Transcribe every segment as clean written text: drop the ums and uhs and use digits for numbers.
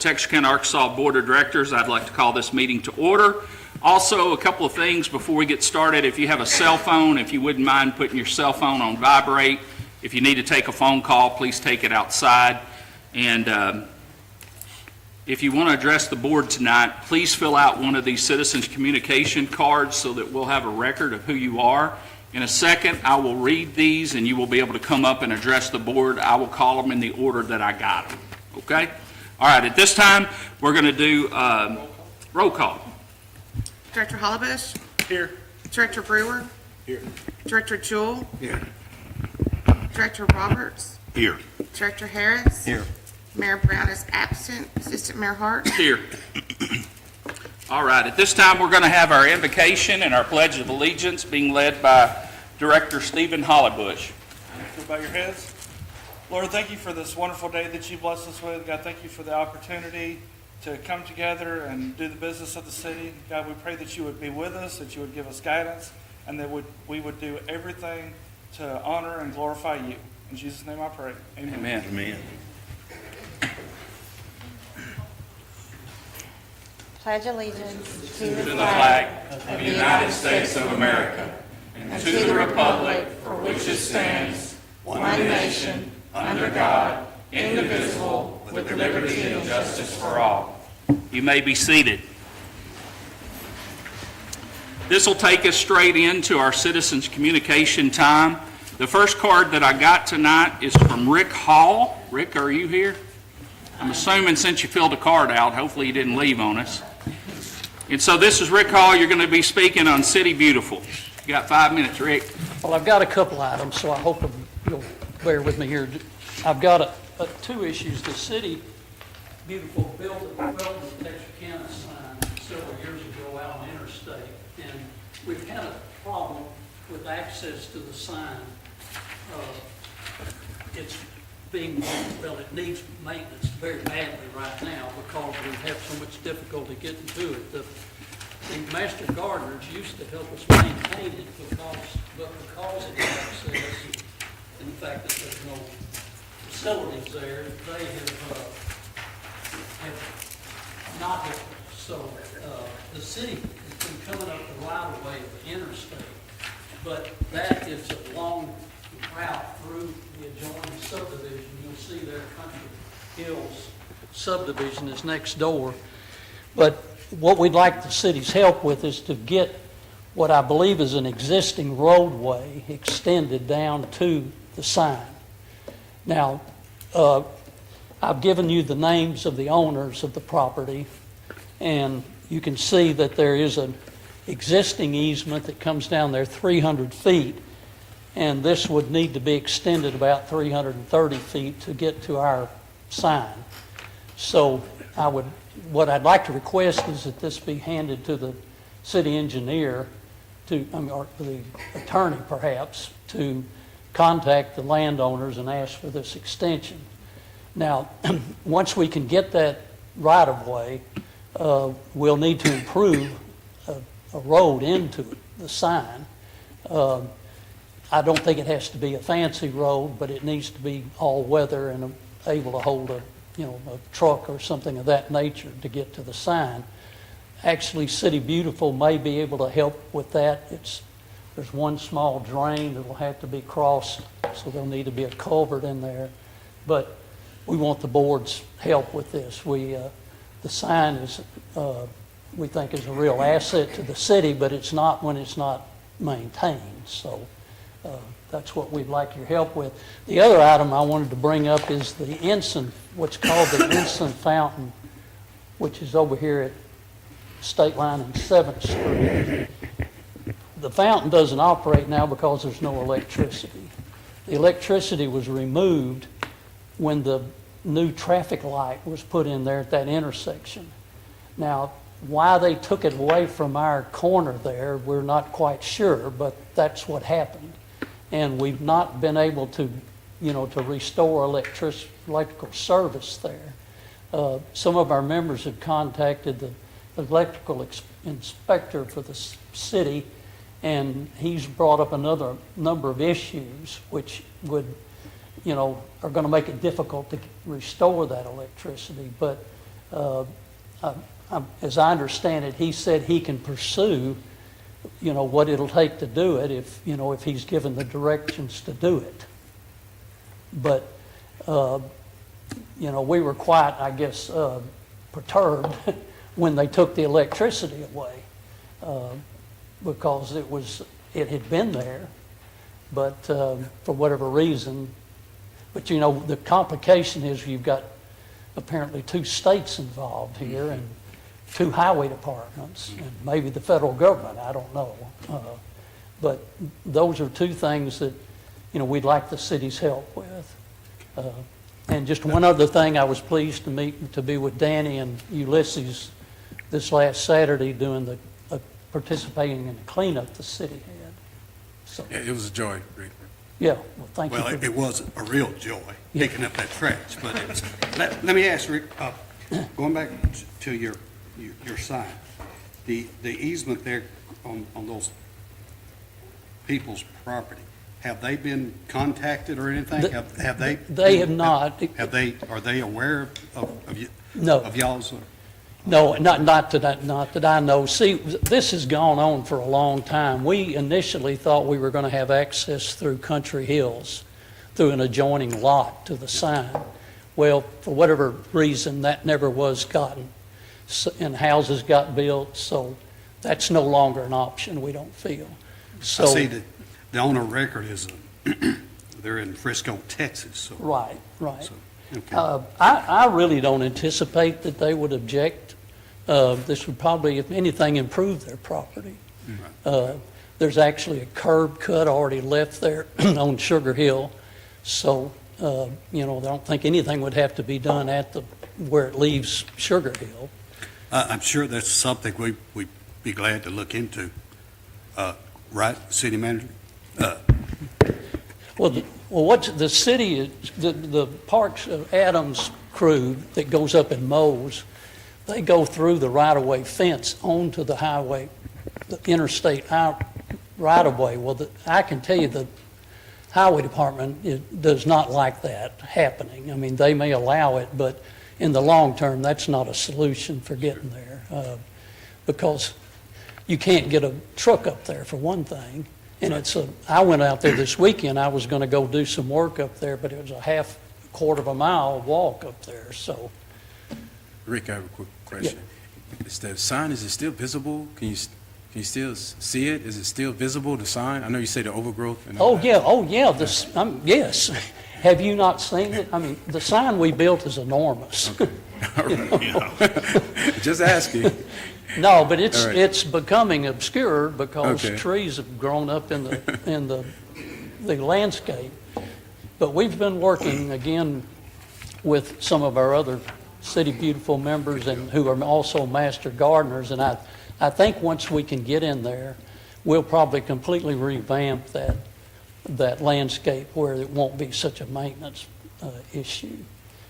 Texas County, Arkansas Board of Directors. I'd like to call this meeting to order. Also, a couple of things before we get started. If you have a cell phone, if you wouldn't mind putting your cell phone on vibrate. If you need to take a phone call, please take it outside. And if you want to address the board tonight, please fill out one of these citizens communication cards so that we'll have a record of who you are. In a second, I will read these and you will be able to come up and address the board. I will call them in the order that I got them. Okay? All right, at this time, we're going to do roll call. Director Hollibush? Here. Director Brewer? Here. Director Jewell? Here. Director Roberts? Here. Director Harris? Here. Mayor Brown is absent. Assistant Mayor Hart? Here. All right, at this time, we're going to have our invocation and our Pledge of Allegiance being led by Director Stephen Hollibush. Go bow your heads. Lord, thank you for this wonderful day that you blessed us with. God, thank you for the opportunity to come together and do the business of the city. God, we pray that you would be with us, that you would give us guidance, and that we would do everything to honor and glorify you. In Jesus' name I pray. Amen. Amen. Amen. Pledge allegiance to To the the flag flag of the United States of America and to the republic for which it stands, one nation, under God, indivisible, with liberty and justice for all. You may be seated. This will take us straight into our citizens communication time. The first card that I got tonight is from Rick Hall. Rick, are you here? I'm assuming since you filled the card out, hopefully you didn't leave on us. And so this is Rick Hall. You're going to be speaking on City Beautiful. You got 5 minutes, Rick. Well, I've got a couple items, so I hope you'll bear with me here. I've got two issues. The City Beautiful built a Texarkana sign several years ago out on Interstate, and we've had a problem with access to the sign. It's it needs maintenance very badly right now because we have so much difficulty getting to it. The master gardeners used to help us maintain it because it has access, and the fact that there's no facilities there, they have not helped us. So the city has been coming up the right of way of the interstate, but that is a long route through the adjoining subdivision. You'll see their Country Hills subdivision is next door. But what we'd like the city's help with is to get what I believe is an existing roadway extended down to the sign. Now, I've given you the names of the owners of the property, and you can see that there is an existing easement that comes down there 300 feet, and this would need to be extended about 330 feet to get to our sign. So what I'd like to request is that this be handed to the city engineer, or the attorney perhaps, to contact the landowners and ask for this extension. Now, once we can get that right of way, we'll need to improve a road into the sign. I don't think it has to be a fancy road, but it needs to be all weather and able to hold a truck or something of that nature to get to the sign. Actually, City Beautiful may be able to help with that. There's one small drain that will have to be crossed, so there'll need to be a culvert in there. But we want the board's help with this. The sign is, we think, is a real asset to the city, but it's not when it's not maintained. So that's what we'd like your help with. The other item I wanted to bring up is the Ensign, what's called the Ensign Fountain, which is over here at State Line and 7th Street. The fountain doesn't operate now because there's no electricity. The electricity was removed when the new traffic light was put in there at that intersection. Now, why they took it away from our corner there, we're not quite sure, but that's what happened. And we've not been able to, to restore electrical service there. Some of our members have contacted the electrical inspector for the city, and he's brought up another number of issues which would are going to make it difficult to restore that electricity. But As I understand it, he said he can pursue, what it'll take to do it if he's given the directions to do it. But, we were quite, I guess, perturbed when they took the electricity away, because it had been there, but for whatever reason. But, the complication is you've got apparently 2 states involved here and 2 highway departments and maybe the federal government, I don't know. But those are 2 things that, we'd like the city's help with. And just one other thing, I was pleased to be with Danny and Ulysses this last Saturday doing participating in the cleanup the city had. So, Yeah, it was a joy, Rick. yeah, well, thank you. Well, it was a real joy picking up that trash, but it was, let me ask Rick, going back to your sign, the easement there on those people's property, have they been contacted or anything? Have they? They have not. Are they aware of you? No. Of y'all's? No, not that I know. See, this has gone on for a long time. We initially thought we were going to have access through Country Hills, through an adjoining lot to the sign. Well, for whatever reason, that never was gotten, and houses got built, so that's no longer an option, we don't feel. So, I see that the owner record is, they're in Frisco, Texas, so. right. so, okay. I really don't anticipate that they would object. This would probably, if anything, improve their property. There's actually a curb cut already left there on Sugar Hill, so, I don't think anything would have to be done where it leaves Sugar Hill. I'm sure that's something we'd be glad to look into, right, City Manager? Well, what's the city, the Parks Adams crew that goes up and mows, they go through the right-of-way fence onto the highway, the interstate right-of-way. Well, I can tell you the highway department does not like that happening. I mean, they may allow it, but in the long term, that's not a solution for getting there, because you can't get a truck up there, for one thing. And I went out there this weekend, I was going to go do some work up there, but it was a quarter of a mile walk up there, so. Rick, I have a quick question. Is the sign, is it still visible? Can you still see it? Is it still visible, the sign? I know you say the overgrowth and all that. Yeah, yes. Have you not seen it? I mean, the sign we built is enormous. Just asking. No, but All right. it's becoming obscure because Okay. trees have grown up in the landscape. But we've been working again with some of our other City Beautiful members and who are also master gardeners, and I think once we can get in there, we'll probably completely revamp that landscape where it won't be such a maintenance issue.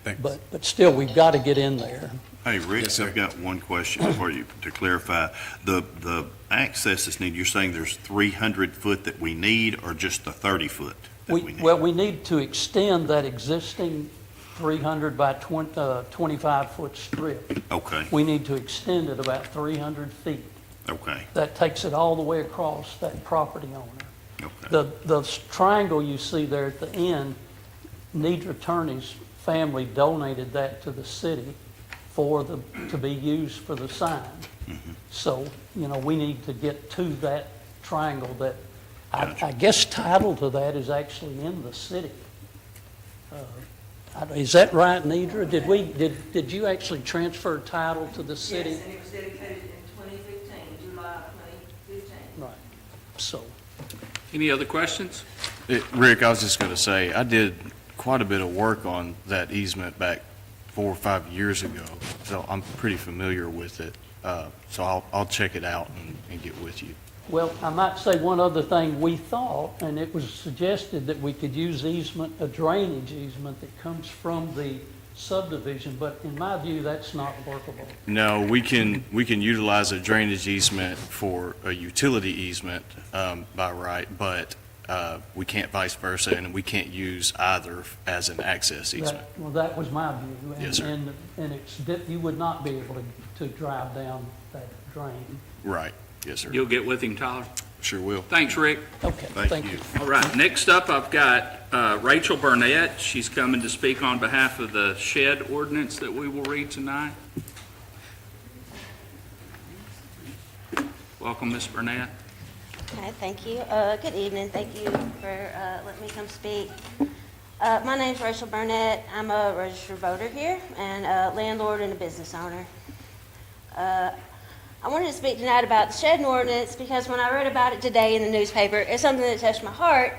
Thanks. But still, we've got to get in there. Hey, Rick, Yes, sir. I've got one question for you to clarify. The access that's needed, you're saying there's 300 foot that we need or just the 30 foot that we need? Well, we need to extend that existing 300 by 25-foot strip. Okay, We need to extend it about 300 feet. okay, That takes it all the way across that property owner. okay. The triangle you see there at the end, Nedra Turney's family donated that to the city to be used for the sign. So, we need to get to that triangle that, I guess title to that is actually in the city. Is that right, Nedra? Did you actually transfer title to the city? Yes, and it was dedicated in 2015, July of 2015. Right, so. Any other questions? Rick, I was just going to say, I did quite a bit of work on that easement back 4 or 5 years ago, so I'm pretty familiar with it. So I'll check it out and get with you. Well, I might say one other thing. We thought, and it was suggested that we could use a drainage easement that comes from the subdivision, but in my view, that's not workable. No, we can utilize a drainage easement for a utility easement by right, but we can't vice versa, and we can't use either as an access easement. Well, that was my view. Yes, sir. And you would not be able to drive down that drain. Right, yes, sir. You'll get with him, Tyler? Sure will. Thanks, Rick. Okay, thank you. All right, next up, I've got Rachel Burnett. She's coming to speak on behalf of the shed ordinance that we will read tonight. Welcome, Ms. Burnett. Okay, thank you. Good evening. Thank you for letting me come speak. My name's Rachel Burnett. I'm a registered voter here and a landlord and a business owner. I wanted to speak tonight about the shed ordinance because when I read about it today in the newspaper, it's something that touched my heart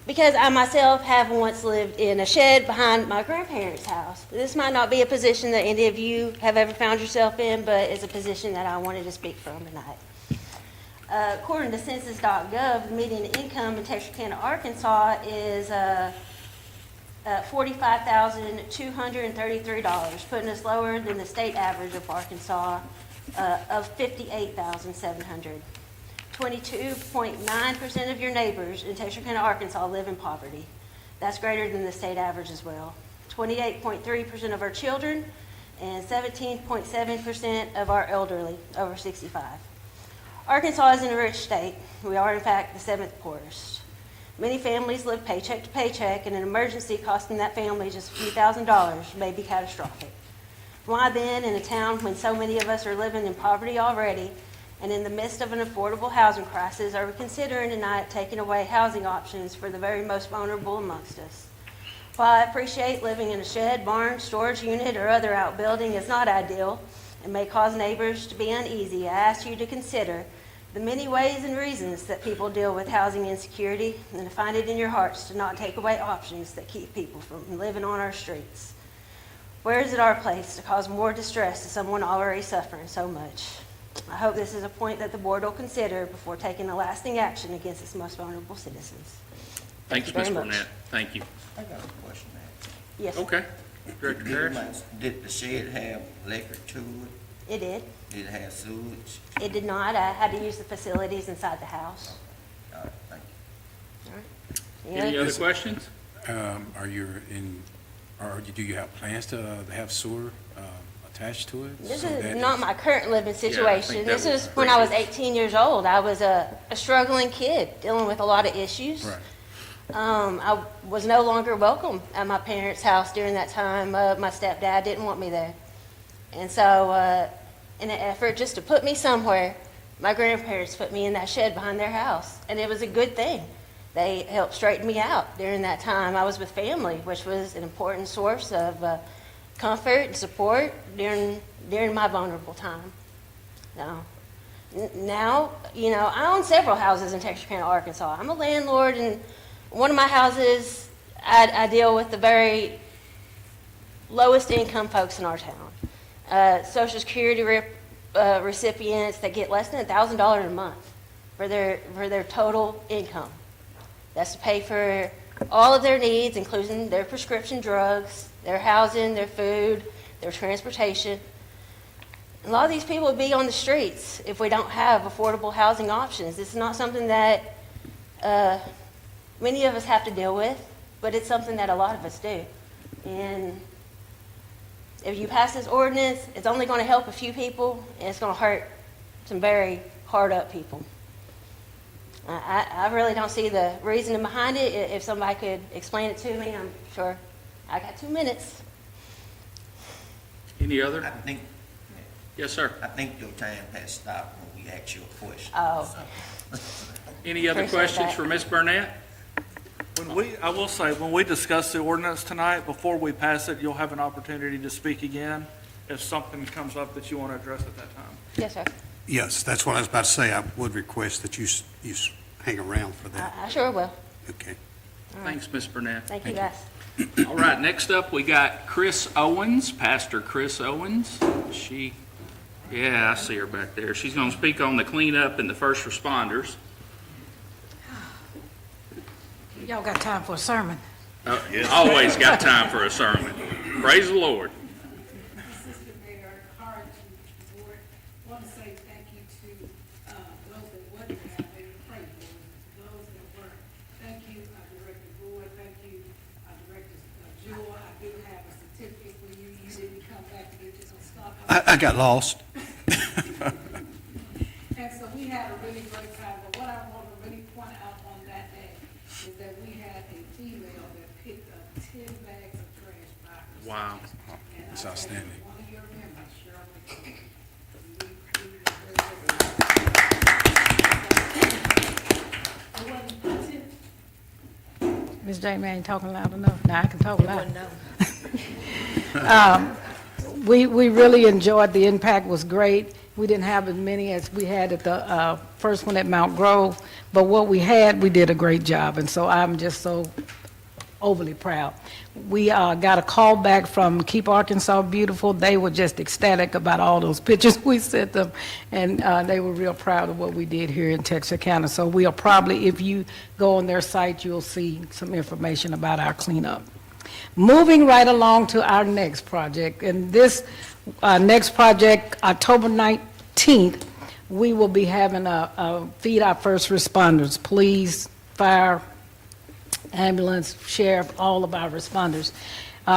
because I myself have once lived in a shed behind my grandparents' house. This might not be a position that any of you have ever found yourself in, but it's a position that I wanted to speak from tonight. According to census.gov, the median income in Texarkana, Arkansas is $45,233, putting us lower than the state average of Arkansas of $58,700. 22.9% of your neighbors in Texarkana, Arkansas live in poverty. That's greater than the state average as well. 28.3% of our children and 17.7% of our elderly over 65. Arkansas is in a rich state. We are, in fact, the seventh poorest. Many families live paycheck to paycheck, and an emergency costing that family just a few $1,000s may be catastrophic. Why then, in a town when so many of us are living in poverty already, and in the midst of an affordable housing crisis, are we considering tonight taking away housing options for the very most vulnerable amongst us? While I appreciate living in a shed, barn, storage unit, or other outbuilding is not ideal and may cause neighbors to be uneasy, I ask you to consider the many ways and reasons that people deal with housing insecurity, and to find it in your hearts to not take away options that keep people from living on our streets. Where is it our place to cause more distress to someone already suffering so much? I hope this is a point that the board will consider before taking a lasting action against its most vulnerable citizens. Thanks, you very Ms. much. Burnett. Thank you. I got a question, man. Yes, Okay. Director Harris? Did the shed have electric to it? it did. Did it have sewage? It did not. I had to use the facilities inside the house. All right, thank you. Yeah. Any other questions? Are you in, or do you have plans to have sewer attached to it? This So is that not my current living situation. that This was is when I was previous. 18 years old. I was a struggling kid dealing with a lot of issues. Right. I was no longer welcome at my parents' house during that time. My stepdad didn't want me there. And so, in an effort just to put me somewhere, my grandparents put me in that shed behind their house. And it was a good thing. They helped straighten me out during that time. I was with family, which was an important source of comfort and support during my vulnerable time. Now, you know, I own several houses in Texarkana, Arkansas. I'm a landlord, and one of my houses, I deal with the very lowest income folks in our town. Social Security recipients that get less than $1,000 a month for their total income. That's to pay for all of their needs, including their prescription drugs, their housing, their food, their transportation. A lot of these people would be on the streets if we don't have affordable housing options. It's not something that many of us have to deal with, but it's something that a lot of us do. And if you pass this ordinance, it's only going to help a few people, and it's going to hurt some very hard-up people. I really don't see the reasoning behind it. If somebody could explain it to me, I'm sure. I got 2 minutes. Any other? I think, Yes, sir. I think your time has stopped when we ask you a question. Oh. Any other Appreciate questions that. for Ms. Burnett? I will say, when we discuss the ordinance tonight, before we pass it, you'll have an opportunity to speak again if something comes up that you want to address at that time. Yes, sir. Yes, that's what I was about to say. I would request that you hang around for that. I sure will. Okay. Thanks, Ms. Burnett. Thank you, guys. All right, next up, we got Chris Owens, Pastor Chris Owens. I see her back there. She's going to speak on the cleanup and the first responders. Y'all got time for a sermon? Always got time for a sermon. Praise the Lord. Assistant Mayor Hart and the board, want to say thank you to those that wasn't there, they were praying for, those that were. Thank I got lost. And so we had a really great time, but what I want to really point out on that day is that we had a female that picked up 10 bags of trash by herself. Wow. And That's I said, outstanding. one of your members, Shirley, Ms. Jamie ain't talking loud enough. Now I can talk loud. We really enjoyed, the impact was great. We didn't have as many as we had at the first one at Mount Grove, but what we had, we did a great job, and so I'm just so overly proud. We got a call back from Keep Arkansas Beautiful. They were just ecstatic about all those pictures we sent them, and they were real proud of what we did here in Texarkana. So we'll probably, if you go on their site, you'll see some information about our cleanup. Moving right along to our next project, and this next project, October 19th, we will be having a Feed Our First Responders, police, fire, ambulance, sheriff, all of our responders.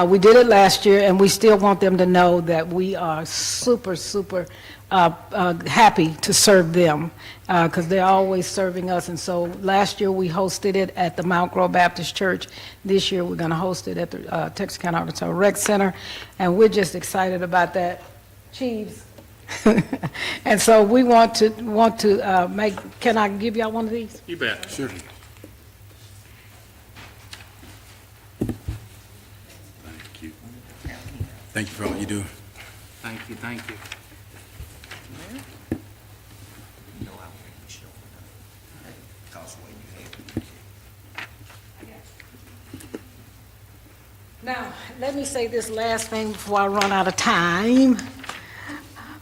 We did it last year, and we still want them to know that we are super, super happy to serve them, because they're always serving us. And so last year, we hosted it at the Mount Grove Baptist Church. This year, we're going to host it at the Texarkana, Arkansas Rec Center, and we're just excited about that. Chiefs. And so we want to make, can I give y'all one of these? You bet. Sure. Thank you. Thank you for all you do. Thank you, thank you. You know, I wouldn't show it. Because when you have Now, let me say this last thing before I run out of time.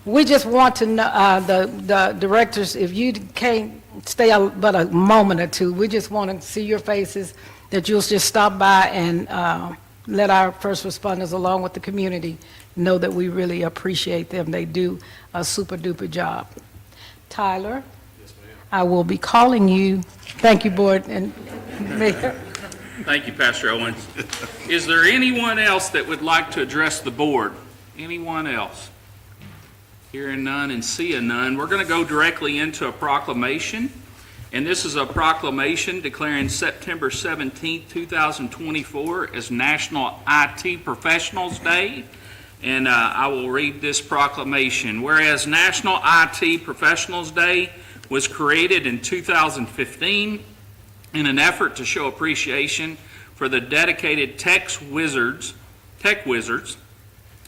We just want to know, the directors, if you can't stay out but a moment or two, we just want to see your faces, that you'll just stop by and let our first responders, along with the community, know that we really appreciate them. They do a super duper job. Tyler? Yes, ma'am. I will be calling you. Thank you, Board and Mayor. Thank you, Pastor Owens. Is there anyone else that would like to address the board? Anyone else? Hearing none and seeing none, we're going to go directly into a proclamation. And this is a proclamation declaring September 17, 2024 as National IT Professionals Day. And I will read this proclamation. Whereas National IT Professionals Day was created in 2015 in an effort to show appreciation for the dedicated tech wizards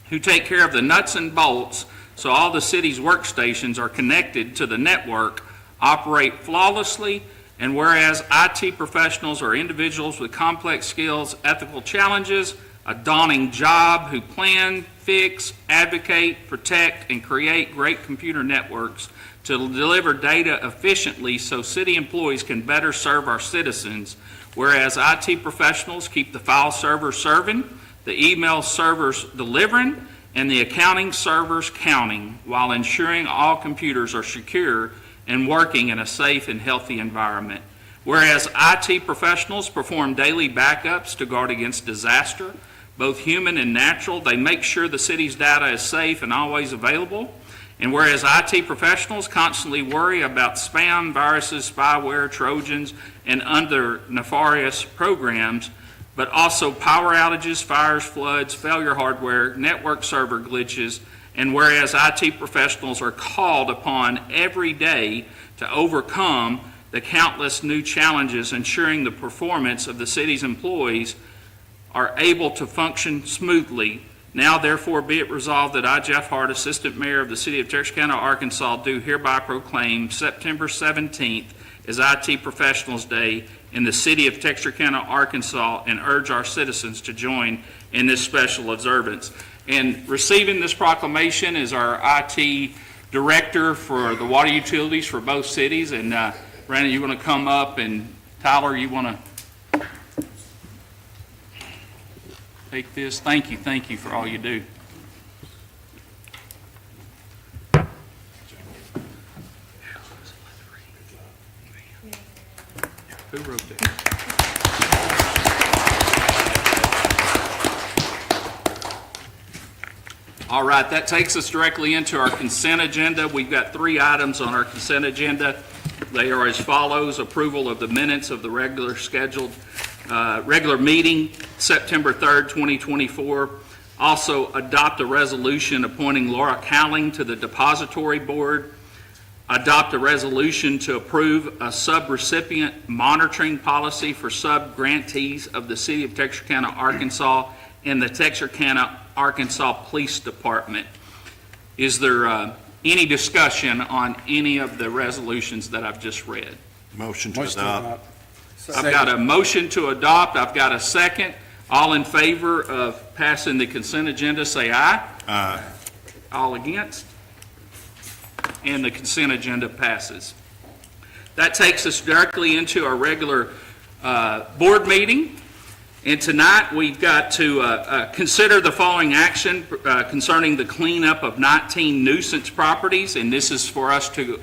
who take care of the nuts and bolts so all the city's workstations are connected to the network, operate flawlessly, and whereas IT professionals are individuals with complex skills, ethical challenges, a daunting job who plan, fix, advocate, protect, and create great computer networks to deliver data efficiently so city employees can better serve our citizens, whereas IT professionals keep the file servers serving, the email servers delivering, and the accounting servers counting, while ensuring all computers are secure and working in a safe and healthy environment. Whereas IT professionals perform daily backups to guard against disaster, both human and natural, they make sure the city's data is safe and always available. And whereas IT professionals constantly worry about spam, viruses, spyware, Trojans, and other nefarious programs, but also power outages, fires, floods, failure hardware, network server glitches, and whereas IT professionals are called upon every day to overcome the countless new challenges, ensuring the performance of the city's employees are able to function smoothly. Now therefore be it resolved that I, Jeff Hart, Assistant Mayor of the City of Texarkana, Arkansas, do hereby proclaim September 17th as IT Professionals Day in the City of Texarkana, Arkansas, and urge our citizens to join in this special observance. And receiving this proclamation is our IT Director for the water utilities for both cities. And Brandon, you want to come up, and Tyler, you want to take this? Thank you for all you do. Who wrote that? All right, that takes us directly into our consent agenda. We've got 3 items on our consent agenda. They are as follows: approval of the minutes of the regular meeting, September 3rd, 2024. Also, adopt a resolution appointing Laura Cowling to the Depository Board. Adopt a resolution to approve a sub-recipient monitoring policy for sub-grantees of the City of Texarkana, Arkansas, and the Texarkana, Arkansas Police Department. Is there any discussion on any of the resolutions that I've just read? Motion to Motion to adopt. adopt. I've got a motion to adopt. I've got a second. All in favor of passing the consent agenda, say aye. Aye. All against? And the consent agenda passes. That takes us directly into our regular board meeting. And tonight, we've got to consider the following action concerning the cleanup of 19 nuisance properties. And this is for us to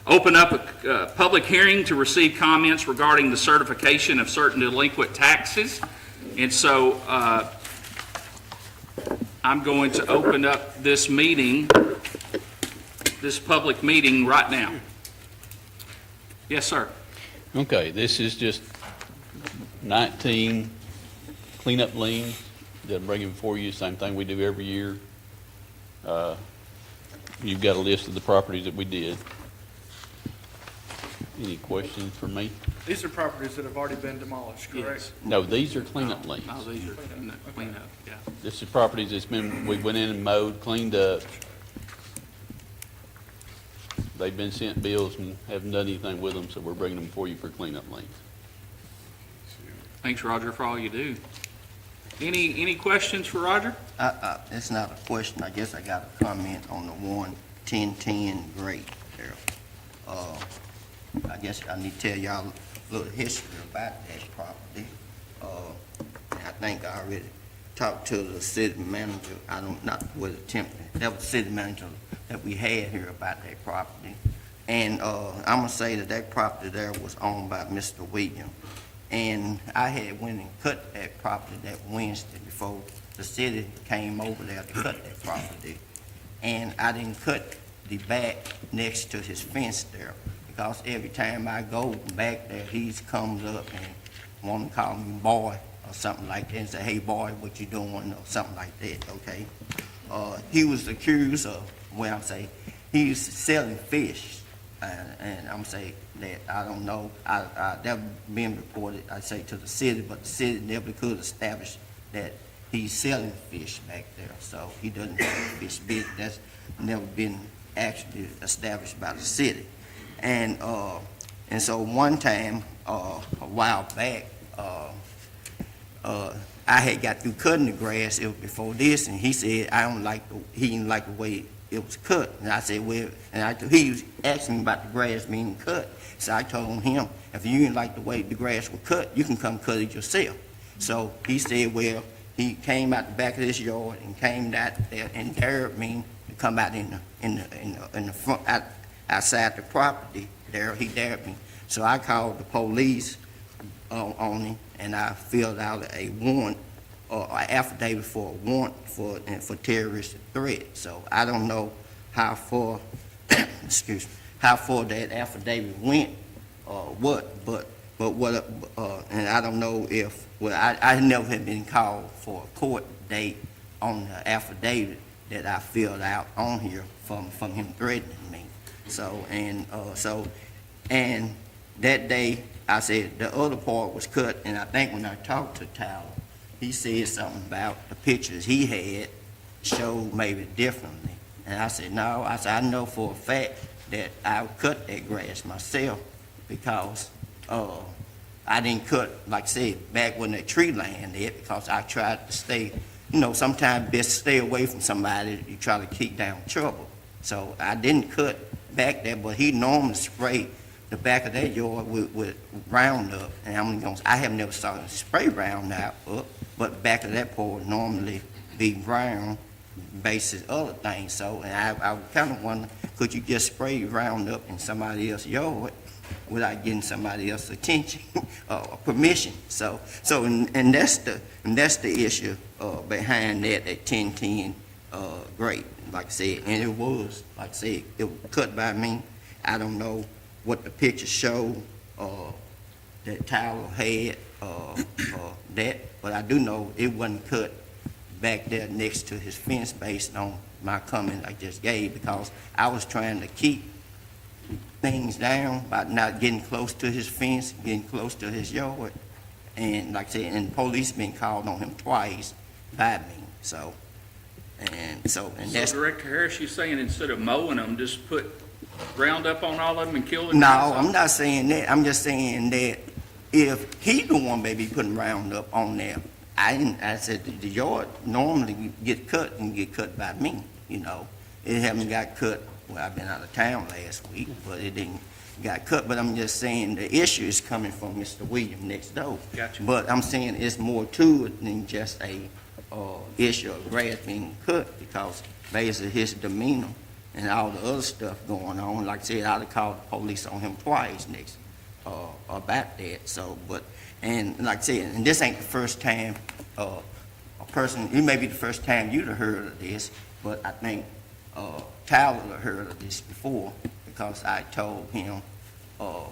open up a public hearing to receive comments regarding the certification of certain delinquent taxes. And so I'm going to open up this meeting, this public meeting right now. Yes, sir. Okay, this is just 19 cleanup liens that I'm bringing before you, same thing we do every year. You've got a list of the properties that we did. Any questions for me? These are properties that have already been demolished, correct? Yes. No, these are cleanup liens. Oh, these are cleanup, yeah. This is properties that's been, we went in and mowed, cleaned up. They've been sent bills and haven't done anything with them, so we're bringing them for you for cleanup liens. Thanks, Roger, for all you do. Any questions for Roger? It's not a question, I guess I got a comment on the 11010 grade there. I guess I need to tell y'all a little history about that property. I think I already talked to the city manager, not with the temp, that was the city manager that we had here about that property. And I'm gonna say that property there was owned by Mr. Williams. And I had went and cut that property that Wednesday before the city came over there to cut that property. And I didn't cut the back next to his fence there, because every time I go back there, he comes up and want to call me boy or something like that, and say, hey boy, what you doing, or something like that, okay? He was accused of, well, I'm saying, he was selling fish. And I'm saying that I don't know, that been reported, I say, to the city, but the city never could establish that he's selling fish back there. So he doesn't have a fish business. That's never been actually established by the city. And so one time, a while back, I had got through cutting the grass before this, and he said he didn't like the way it was cut. And I said, well, he was asking me about the grass being cut. So I told him, if you didn't like the way the grass was cut, you can come cut it yourself. So he said, well, he came out the back of this yard and came out there and dared me to come out in the front, outside the property there. He dared me. So I called the police on him, and I filled out a warrant, or an affidavit for a warrant for terrorist threat. So I don't know how far, excuse me, how far that affidavit went or what, but what, and I don't know if, well, I never had been called for a court date on the affidavit that I filled out on here from him threatening me. So, and that day, I said the other part was cut, and I think when I talked to Tyler, he said something about the pictures he had showed maybe differently. And I said, no, I know for a fact that I cut that grass myself, because I didn't cut, like I said, back when that tree line there, because I tried to stay, sometimes best stay away from somebody you try to keep down trouble. So I didn't cut back there, but he normally sprayed the back of that yard with Roundup, and I have never saw him spray Roundup up, but back of that part would normally be brown, basis other things. So, and I kind of wonder, could you just spray Roundup in somebody else's yard without getting somebody else's attention or permission? So, and that's the issue behind that at 1010 grate, like I said, and it was, like I said, it was cut by me. I don't know what the pictures show, that Tyler had, that, but I do know it wasn't cut back there next to his fence based on my comment I just gave, because I was trying to keep things down by not getting close to his fence, getting close to his yard. And like I said, and the police been called on him twice by me, so, and So that's. Director Harris, you saying instead of mowing them, just put Roundup on all of them and kill the No, grass? I'm not saying that. I'm just saying that if he the one maybe putting Roundup on there, I said the yard normally get cut and get cut by me, you know. It haven't got cut, well, I've been out of town last week, but it didn't got cut. But I'm just saying the issue is coming from Mr. William next door. Gotcha. But I'm saying it's more to it than just a issue of grass being cut, because basically his demeanor and all the other stuff going on. Like I said, I'd have called the police on him twice next, about that, so, but, and like I said, and this ain't the first time, a person, it may be the first time you'd have heard of this, but I think, Tyler have heard of this before, because I told him,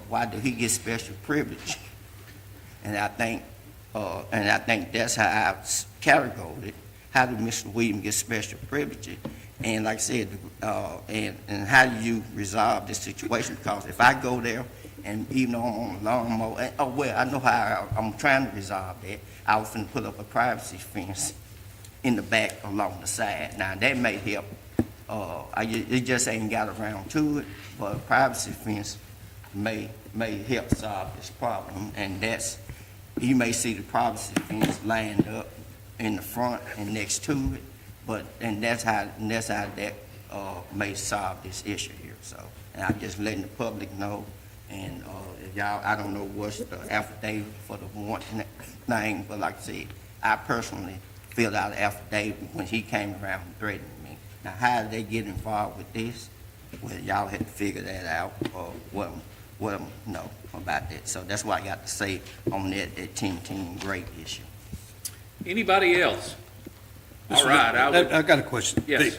why do he get special privilege? And I think that's how I categorized it. How did Mr. Williams get special privilege? And like I said, and how do you resolve this situation? Because if I go there, and even though I'm on a lawnmower, I know how I'm trying to resolve that. I was finna put up a privacy fence in the back along the side. Now, that may help. It just ain't got around to it, but a privacy fence may help solve this problem. And that's, you may see the privacy fence lined up in the front and next to it, but, and that's how that may solve this issue here. So, and I'm just letting the public know. And if y'all, I don't know what's the affidavit for the warrant thing, but like I said, I personally filled out an affidavit when he came around and threatened me. Now, how did they get involved with this? Well, y'all had to figure that out, or what know about that. So that's what I got to say on that 10-10 grade issue. Anybody else? All right, I got a question. Yes.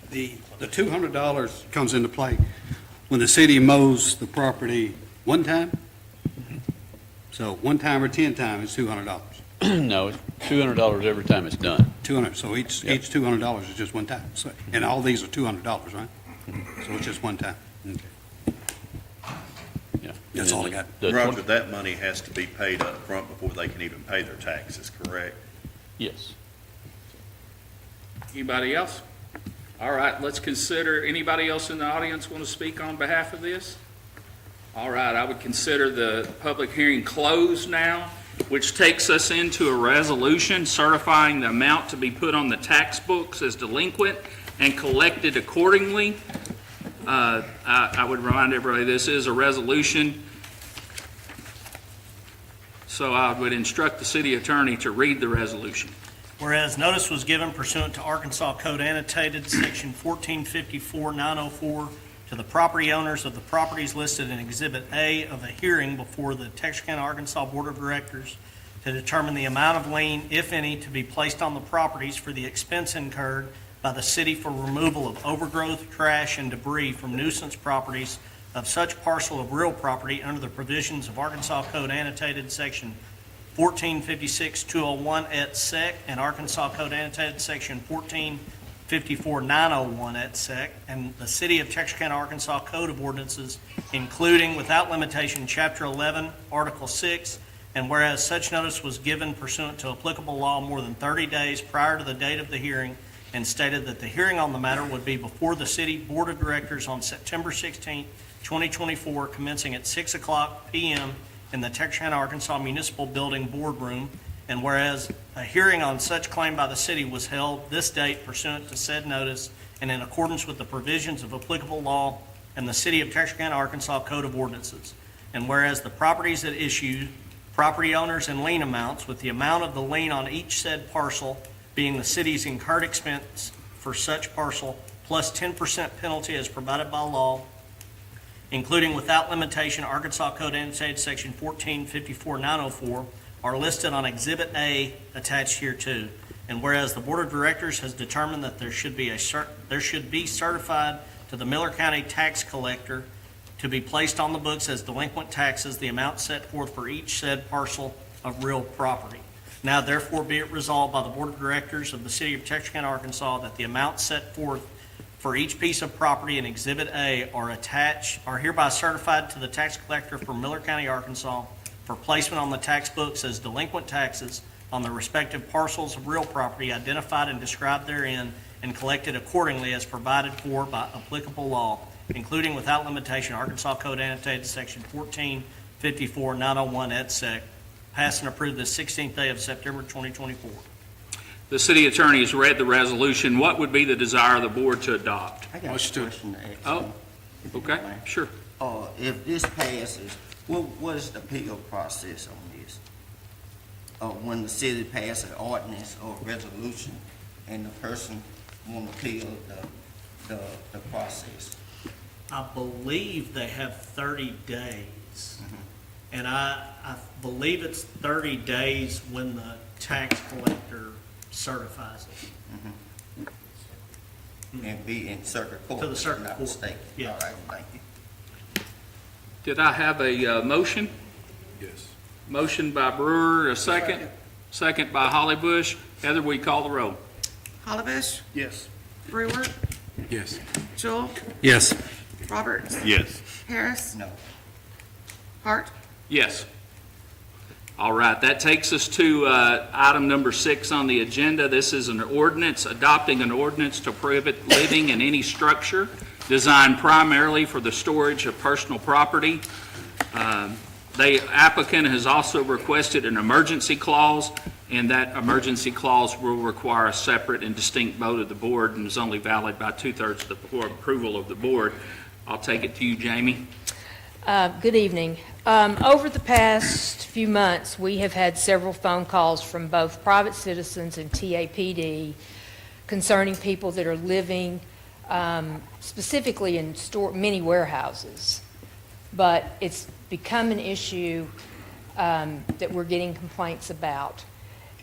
The $200 comes into play when the city mows the property one time? So one time or 10 times, it's $200. No, it's $200 every time it's done. 200, so each $200 is just one time. So, and all these are $200, right? So it's just one time. Okay. Yeah. That's all I got. The Roger, that money has to be paid up front before they can even pay their taxes, correct? Yes. Anybody else? All right, let's consider, anybody else in the audience want to speak on behalf of this? All right, I would consider the public hearing closed now, which takes us into a resolution certifying the amount to be put on the tax books as delinquent and collected accordingly. I would remind everybody, this is a resolution. So I would instruct the city attorney to read the resolution. Whereas notice was given pursuant to Arkansas Code Annotated, Section 1454-904, to the property owners of the properties listed in Exhibit A of a hearing before the Texarkana, Arkansas Board of Directors to determine the amount of lien, if any, to be placed on the properties for the expense incurred by the city for removal of overgrowth, trash, and debris from nuisance properties of such parcel of real property under the provisions of Arkansas Code Annotated, Section 1456-201 et sec, and Arkansas Code Annotated Section 1454-901 et sec, and the City of Texarkana, Arkansas Code of Ordinances, including without limitation Chapter 11, Article 6, and whereas such notice was given pursuant to applicable law more than 30 days prior to the date of the hearing, and stated that the hearing on the matter would be before the City Board of Directors on September 16, 2024, commencing at 6:00 p.m. in the Texarkana, Arkansas Municipal Building Boardroom, and whereas a hearing on such claim by the city was held this date pursuant to said notice and in accordance with the provisions of applicable law and the City of Texarkana, Arkansas Code of Ordinances, and whereas the properties at issue, property owners and lien amounts, with the amount of the lien on each said parcel being the city's incurred expense for such parcel plus 10% penalty as provided by law, including without limitation Arkansas Code Annotated Section 1454-904, are listed on Exhibit A attached hereto, And whereas the Board of Directors has determined that there should be certified to the Miller County Tax Collector to be placed on the books as delinquent taxes the amount set forth for each said parcel of real property. Now therefore be it resolved by the Board of Directors of the City of Texarkana, Arkansas, that the amount set forth for each piece of property in Exhibit A are hereby certified to the tax collector for Miller County, Arkansas, for placement on the tax books as delinquent taxes on the respective parcels of real property identified and described therein, and collected accordingly as provided for by applicable law, including without limitation Arkansas Code annotated Section 1454-901 et sec, passed and approved the 16th day of September 2024. The city attorney has read the resolution. What would be the desire of the board to adopt? I got Motion to- a question to ask. Oh, if you okay, don't mind. sure. If this passes, what is the appeal process on this? When the city passes an ordinance or resolution and the person want to appeal the process? I believe they have 30 days. And I believe it's 30 days when the tax collector certifies it. And be in circuit court? To the circuit if I'm not court, mistaken. yeah. All right, thank you. Did I have a motion? Yes. Motion by Brewer, a second. Second by Holly Bush. Heather, will you call the roll? Hollibush, Yes. Brewer, Yes. Jewell, Yes. Roberts, Yes. Harris, No. Hart. Yes. All right, that takes us to item number 6 on the agenda. This is an ordinance, adopting an ordinance to prohibit living in any structure designed primarily for the storage of personal property. The applicant has also requested an emergency clause, and that emergency clause will require a separate and distinct vote of the board and is only valid by 2/3 of the approval of the board. I'll take it to you, Jamie. Good evening. Over the past few months, we have had several phone calls from both private citizens and TAPD concerning people that are living specifically in mini warehouses. But it's become an issue that we're getting complaints about.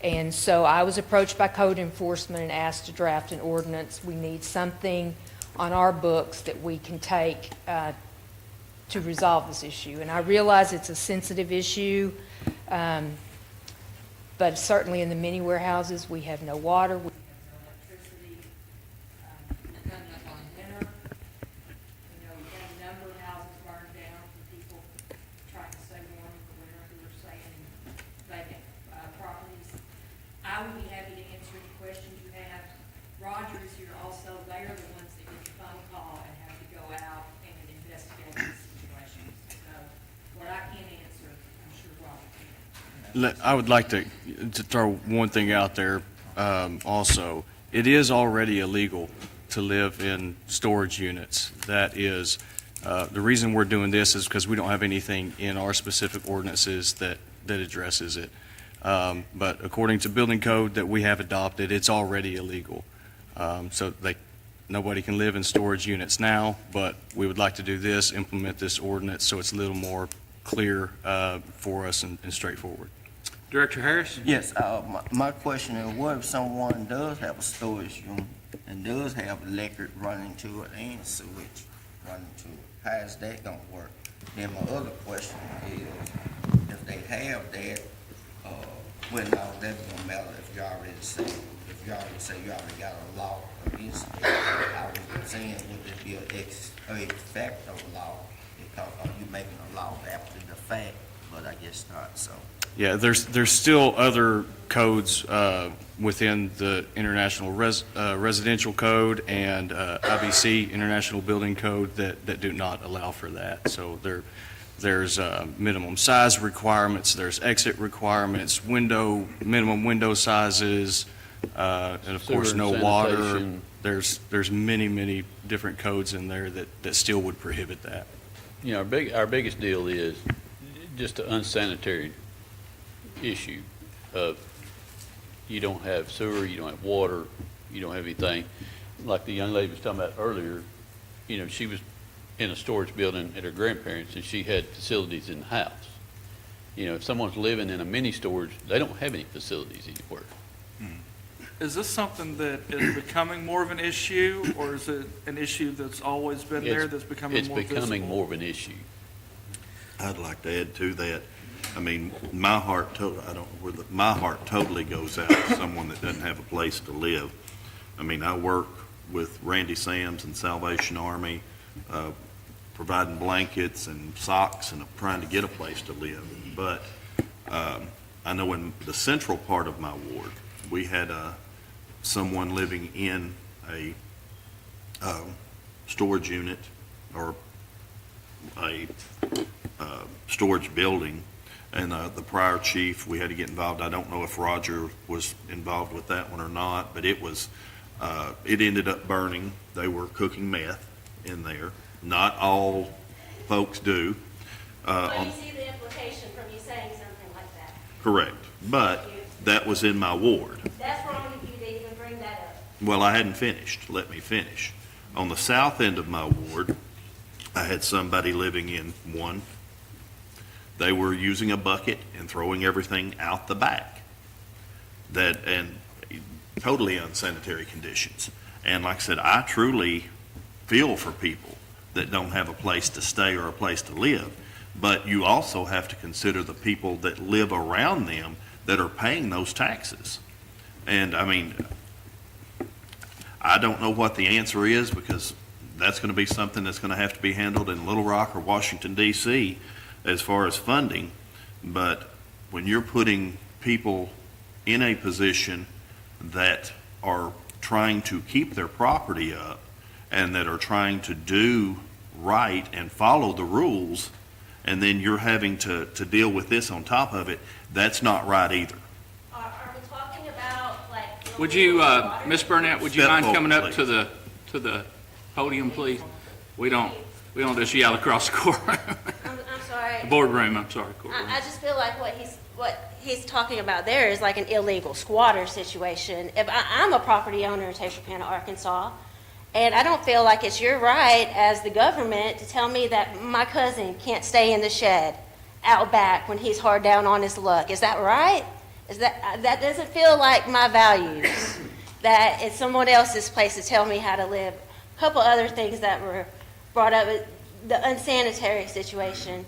And so I was approached by code enforcement and asked to draft an ordinance. We need something on our books that we can take to resolve this issue. And I realize it's a sensitive issue, but certainly in the mini warehouses, we have no water, we have no electricity. We're coming up on winter. You know, we've had a number of houses burned down from people trying to stay warm in the winter who are staying in vacant properties. I would be happy to answer any questions you have. Roger is here also. They are the ones that get the phone call and have to go out and investigate these situations. So what I can't answer, I'm sure Roger can. I would like to throw one thing out there also. It is already illegal to live in storage units. That is, the reason we're doing this is because we don't have anything in our specific ordinances that addresses it. But according to building code that we have adopted, it's already illegal. So nobody can live in storage units now, but we would like to do this, implement this ordinance so it's a little more clear for us and straightforward. Director Harris? Yes, my question is, what if someone does have a storage unit and does have electric running to it and sewage running to it? How is that gonna work? Then my other question is, if they have that, well, no, that don't matter if you already say you already got a law against it. I was saying, would there be a de facto law? Because are you making a law after the fact? But I guess not, so. Yeah, there's still other codes within the International Residential Code and IBC International Building Code that do not allow for that. So there's minimum size requirements, there's exit requirements, minimum window sizes, and of course, Sewer no and water. sanitation. There's many different codes in there that still would prohibit that. You know, our biggest deal is just an unsanitary issue of you don't have sewer, you don't have water, you don't have anything. Like the young lady was talking about earlier, you know, she was in a storage building at her grandparents' and she had facilities in the house. You know, if someone's living in a mini storage, they don't have any facilities anywhere. is this something that is becoming more of an issue, or is it an issue that's always been there that's becoming more visible? It's becoming more of an issue. I'd like to add to that. I mean, my heart my heart totally goes out to someone that doesn't have a place to live. I mean, I work with Randy Sams and Salvation Army, providing blankets and socks and trying to get a place to live. But I know in the central part of my ward, we had someone living in a storage unit or a storage building, and the prior chief, we had to get involved. I don't know if Roger was involved with that one or not, but it ended up burning. They were cooking meth in there. Not all folks do. But you see the implication from you saying something like that. Correct. But that was in my ward. That's wrong of you to even bring that up. Well, I hadn't finished. Let me finish. On the south end of my ward, I had somebody living in one. They were using a bucket and throwing everything out the back. And totally unsanitary conditions. And like I said, I truly feel for people that don't have a place to stay or a place to live. But you also have to consider the people that live around them that are paying those taxes. And I mean, I don't know what the answer is, because that's going to be something that's going to have to be handled in Little Rock or Washington, D.C. as far as funding. But when you're putting people in a position that are trying to keep their property up and that are trying to do right and follow the rules, and then you're having to deal with this on top of it, that's not right either. Are we talking about, like... Would you, Ms. Burnett, would you Step mind forward, coming up please. to the podium, please? We don't just yell across the courtroom. I'm sorry. Boardroom, I'm sorry, courtroom. I just feel like what he's talking about there is like an illegal squatter situation. If I'm a property owner in Texarkana, Arkansas, and I don't feel like it's your right as the government to tell me that my cousin can't stay in the shed out back when he's hard down on his luck. Is that right? That doesn't feel like my values. That it's someone else's place to tell me how to live. A couple other things that were brought up, the unsanitary situation.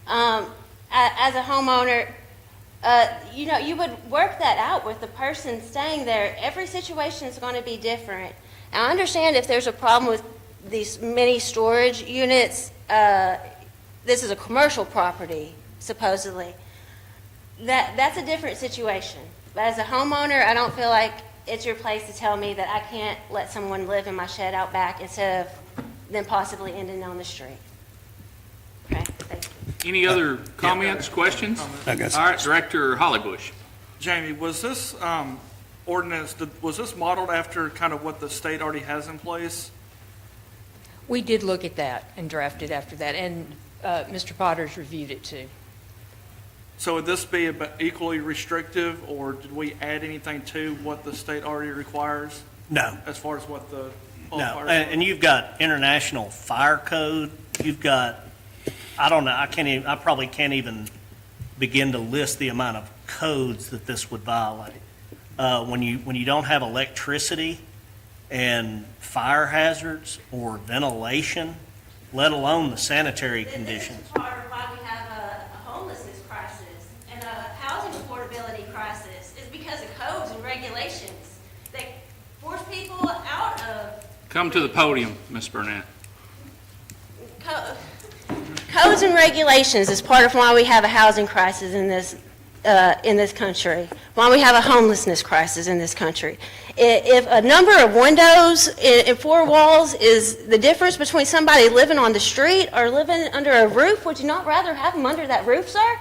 As a homeowner, you would work that out with the person staying there. Every situation is going to be different. I understand if there's a problem with these mini storage units. This is a commercial property, supposedly. That's a different situation. But as a homeowner, I don't feel like it's your place to tell me that I can't let someone live in my shed out back instead of them possibly ending on the street. Okay, thank you. Any other comments, questions? I guess- All right, Director Hollybush. Jamie, was this ordinance, was this modeled after kind of what the state already has in place? We did look at that and drafted after that, and Mr. Potter's reviewed it too. So would this be equally restrictive, or did we add anything to what the state already requires No, as far as what the no. qualifiers are? And you've got international fire code. You've got, I don't know, I probably can't even begin to list the amount of codes that this would violate. When you don't have electricity and fire hazards or ventilation, let alone the sanitary conditions. This is part of why we have a homelessness crisis and a housing affordability crisis, is because of codes and regulations that force people out of Come to the podium, Ms. Burnett. codes and regulations is part of why we have a housing crisis in this country, why we have a homelessness crisis in this country. If a number of windows in four walls is the difference between somebody living on the street or living under a roof, would you not rather have them under that roof, sir?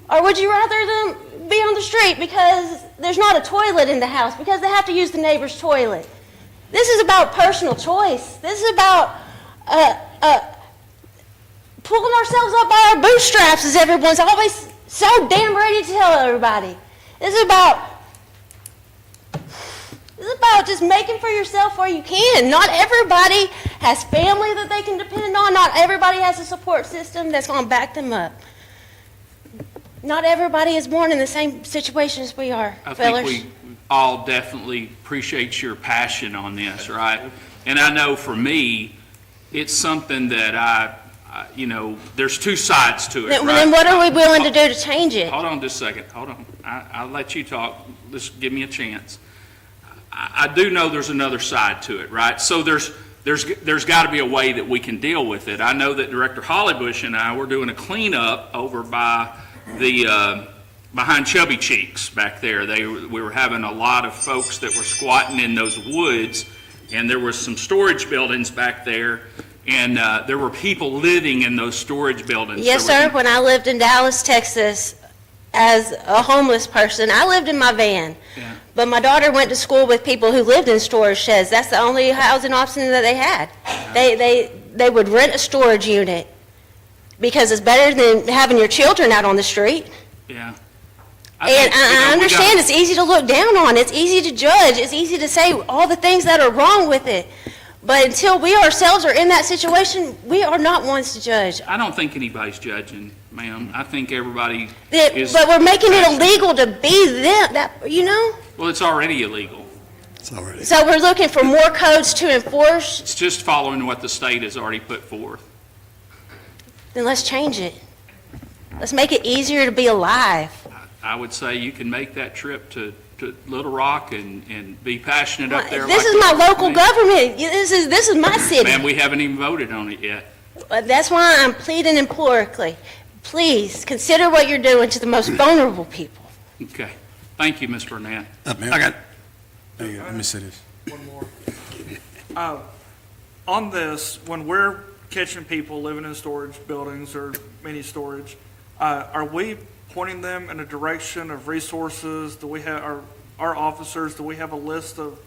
Or would you rather them be on the street because there's not a toilet in the house, because they have to use the neighbor's toilet? This is about personal choice. This is about pulling ourselves up by our bootstraps, as everyone's always so damn ready to tell everybody. This is about just making for yourself where you can. Not everybody has family that they can depend on. Not everybody has a support system that's going to back them up. Not everybody is born in the same situation as we are, I fellas. think we all definitely appreciate your passion on this, right? And I know for me, it's something that there's two sides to it, Then right? what are we willing to do to change it? Hold on just a second, hold on. I'll let you talk, just give me a chance. I do know there's another side to it, right? So there's got to be a way that we can deal with it. I know that Director Hollybush and I were doing a cleanup over by the, behind Chubby Cheeks back there. We were having a lot of folks that were squatting in those woods, and there was some storage buildings back there, and there were people living in those storage buildings. Yes, There sir. was- When I lived in Dallas, Texas, as a homeless person, I lived in my van. Yeah. But my daughter went to school with people who lived in storage sheds. That's the only housing option that they had. They would rent a storage unit because it's better than having your children out on the street. Yeah. And I understand it's easy to look down on, it's easy to judge, it's easy to say all the things that are wrong with it. But until we ourselves are in that situation, we are not ones to judge. I don't think anybody's judging, ma'am. I think everybody But is. we're making it illegal to be them, Well, it's already illegal. It's already. So we're looking for more codes to enforce, It's just following what the state has already put forth. then let's change it. Let's make it easier to be alive. I would say you can make that trip to Little Rock and be passionate up there. This like is my you are local for me. government, this is my city. Ma'am, we haven't even voted on it yet. That's why I'm pleading implorically. Please, consider what you're doing to the most vulnerable people. Okay. Thank you, Ms. Burnett. I got, Hey, let me say this. One more. On this, when we're catching people living in storage buildings or mini storage, are we pointing them in a direction of resources? Do we have, our officers, do we have a list of